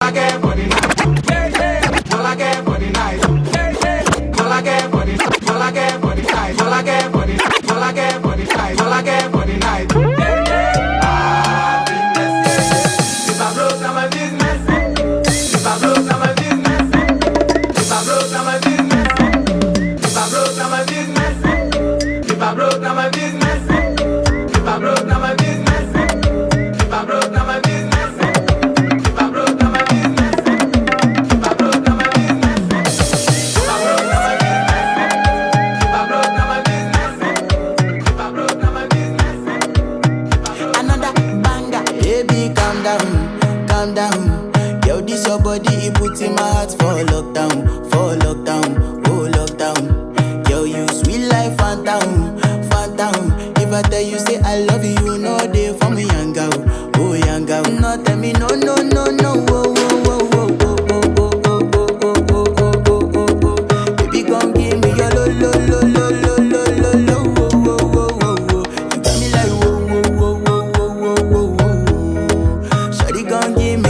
I care for the night. All I care for the night. All I care for the night. All I care for the night. All I care for the night. All I care for the night. All I care for the night. If I broke, now my business. If I broke, now my business. If I broke, now my business. If I broke, now my business. If I broke, now my business. If I broke, now my business. If I broke, now my business. If I broke, now my business. If I broke, now my business. If I broke, now my business. If I broke, now my business. If I broke, now my business. Another banger. Baby, calm down. Yo, this your body, it puts in my heart for lockdown, oh lockdown. Yo, you sweet life, phantom. If I tell you say I love you, you know they for me, young girl, oh young girl. No, tell me no, oh, oh, oh, oh, oh, oh, oh, oh, oh, oh, oh, oh, oh, oh. Baby, gon' give me your lo, oh, oh, oh, oh. You got me like whoa. Shawty gon' give me